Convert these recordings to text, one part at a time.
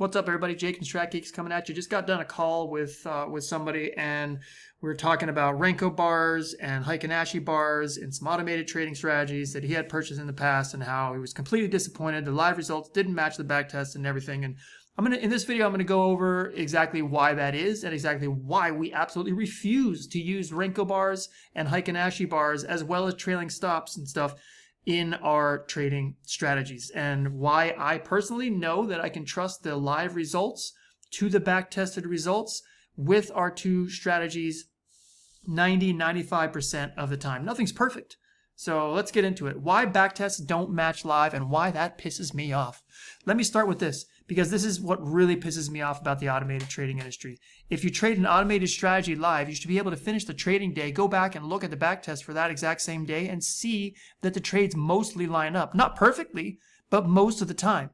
What's up, everybody? Jake and Strat Geeks coming at you. Just got done a call with somebody, and we were talking about Renko bars and Heikin-Ashi bars and some automated trading strategies that he had purchased in the past, and how he was completely disappointed. The live results didn't match the back test and everything. And in this video, I'm gonna go over exactly why that is and exactly why we absolutely refuse to use Renko bars and Heikin-Ashi bars as well as trailing stops and stuff in our trading strategies, and why I personally know that I can trust the live results to the back tested results with our two strategies 90-95% of the time. Nothing's perfect. So let's get into it. Why back tests don't match live and why that pisses me off. Let me start with this, because this is what really pisses me off about the automated trading industry. If you trade an automated strategy live, you should be able to finish the trading day, go back and look at the back test for that exact same day and see that the trades mostly line up. Not perfectly, but most of the time.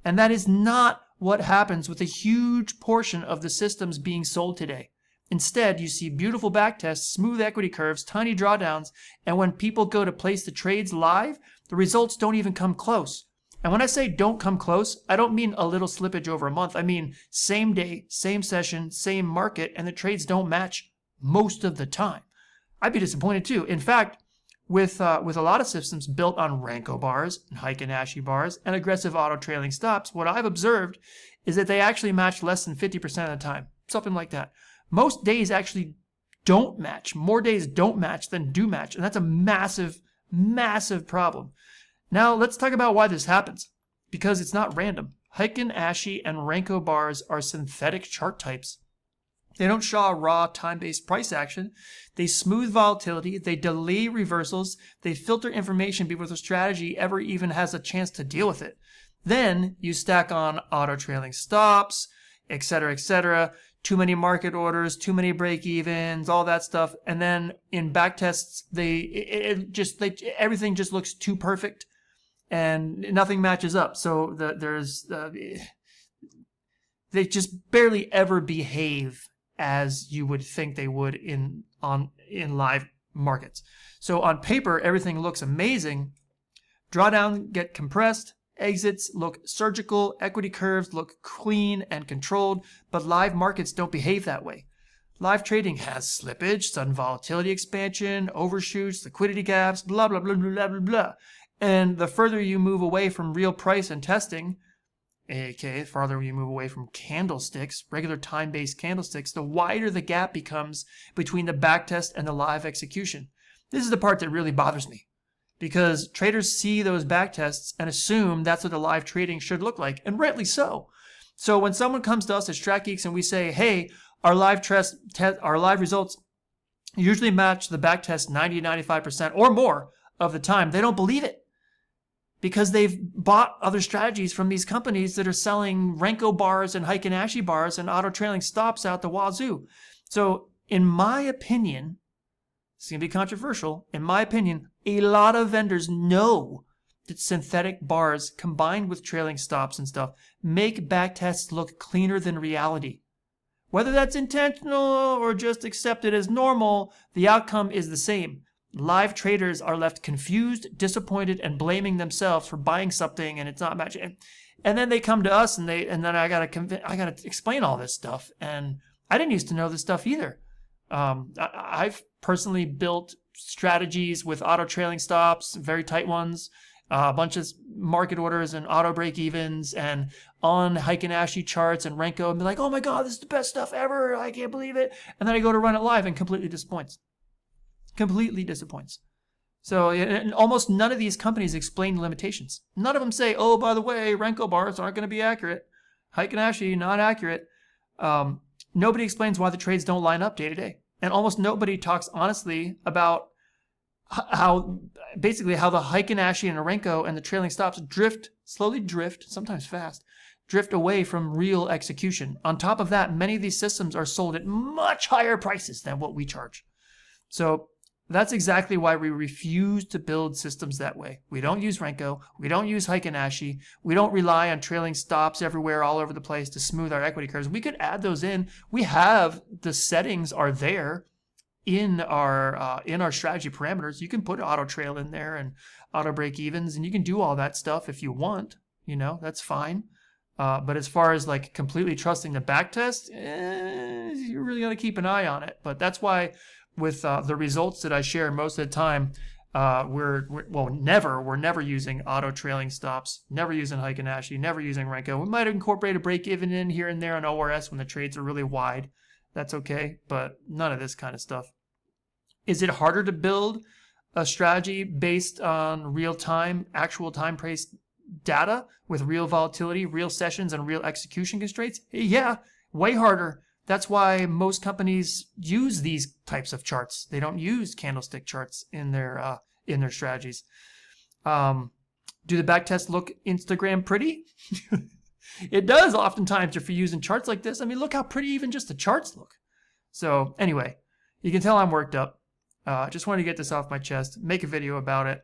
And that is not what happens with a huge portion of the systems being sold today. Instead, you see beautiful back tests, smooth equity curves, tiny drawdowns, and when people go to place the trades live, the results don't even come close. And when I say don't come close, I don't mean a little slippage over a month. I mean same day, same session, same market, and the trades don't match most of the time. I'd be disappointed too. In fact, with a lot of systems built on Renko bars, and Heikin-Ashi bars, and aggressive auto trailing stops, what I've observed is that they actually match less than 50% of the time, something like that. Most days actually don't match. More days don't match than do match, and that's a massive, massive problem. Now, let's talk about why this happens, because it's not random. Heikin-Ashi and Renko bars are synthetic chart types. They don't show raw time-based price action. They smooth volatility. They delay reversals. They filter information before the strategy ever even has a chance to deal with it. Then you stack on auto trailing stops, etc., too many market orders, too many break-evens, all that stuff. And then in backtests, everything just looks too perfect and nothing matches up. So they just barely ever behave as you would think they would in live markets. So on paper, everything looks amazing. Drawdown get compressed. Exits look surgical, equity curves look clean and controlled, but live markets don't behave that way. Live trading has slippage, sudden volatility expansion, overshoots, liquidity gaps, blah, blah, blah, blah, blah, blah. And the further you move away from real price and testing, aka the farther you move away from candlesticks, regular time-based candlesticks, the wider the gap becomes between the backtest and the live execution. This is the part that really bothers me, because traders see those backtests and assume that's what the live trading should look like, and rightly so. So when someone comes to us as Strat Geeks and we say, hey, our live results usually match the backtest 90-95% or more of the time, they don't believe it, because they've bought other strategies from these companies that are selling Renko bars and Heikin-Ashi bars and auto trailing stops out the wazoo. So in my opinion, it's going to be controversial, in my opinion, a lot of vendors know that synthetic bars combined with trailing stops and stuff make backtests look cleaner than reality. Whether that's intentional or just accepted as normal, the outcome is the same. Live traders are left confused, disappointed, and blaming themselves for buying something and it's not matching. And then they come to us and then I gotta explain all this stuff. And I didn't used to know this stuff either. I've personally built strategies with auto trailing stops, very tight ones, a bunch of market orders and auto break evens, and on Heikin-Ashi charts and Renko, and be like, oh my God, this is the best stuff ever. I can't believe it. And then I go to run it live and completely disappoints. So and almost none of these companies explain limitations. None of them say, oh, by the way, Renko bars aren't going to be accurate. Heikin-Ashi, not accurate. Nobody explains why the trades don't line up day to day. And almost nobody talks honestly about how the Heikin-Ashi and the Renko and the trailing stops slowly drift, sometimes fast, drift away from real execution. On top of that, many of these systems are sold at much higher prices than what we charge. So that's exactly why we refuse to build systems that way. We don't use Renko. We don't use Heikin-Ashi. We don't rely on trailing stops everywhere, all over the place to smooth our equity curves. We could add those in. We have the settings are there in our strategy parameters. You can put auto trail in there and auto break evens, and you can do all that stuff if you want. That's fine. But as far as like completely trusting the backtest, you really got to keep an eye on it. But that's why with the results that I share most of the time, we're never using auto trailing stops, never using Heikin-Ashi, never using Renko. We might incorporate a break even in here and there on ORS when the trades are really wide. That's okay, but none of this kind of stuff. Is it harder to build a strategy based on real-time, actual time price data with real volatility, real sessions, and real execution constraints? Yeah, way harder. That's why most companies use these types of charts. They don't use candlestick charts in their strategies. Do the backtests look Instagram pretty? It does oftentimes if you're using charts like this. I mean, look how pretty even just the charts look. So anyway, you can tell I'm worked up. Just wanted to get this off my chest, make a video about it.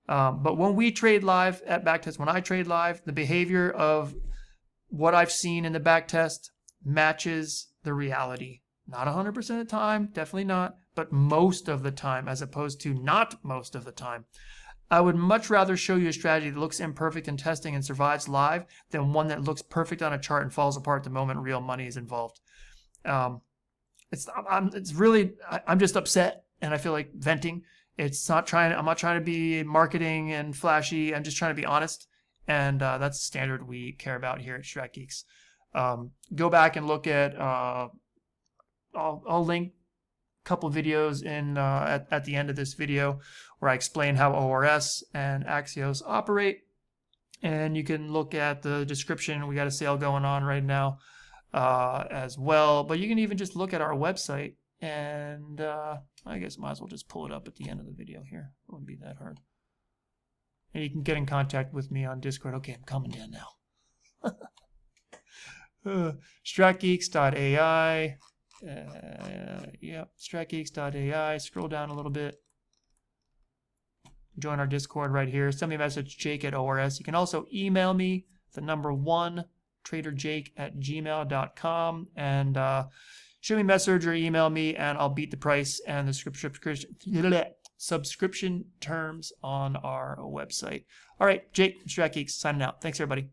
But when we trade live at backtest, when I trade live, the behavior of what I've seen in the backtest matches the reality. Not 100% of the time, definitely not, but most of the time, as opposed to not most of the time. I would much rather show you a strategy that looks imperfect in testing and survives live than one that looks perfect on a chart and falls apart the moment real money is involved. I'm just upset and I feel like venting. I'm not trying to be marketing and flashy. I'm just trying to be honest. And that's the standard we care about here at Strat Geeks. Go back and look at, I'll link a couple videos in at the end of this video where I explain how ORS and Axios operate. And you can look at the description. We got a sale going on right now as well. But you can even just look at our website. And I guess I might as well just pull it up at the end of the video here. It wouldn't be that hard. And you can get in contact with me on Discord. Okay, I'm coming down now. Stratgeeks.ai. Stratgeeks.ai. Scroll down a little bit. Join our Discord right here. Send me a message, Jake@ORS. You can also email me, the number 1, traderjake@gmail.com. And shoot me a message or email me, and I'll beat the price and the subscription terms on our website. All right, Jake, Strat Geeks, signing out. Thanks, everybody.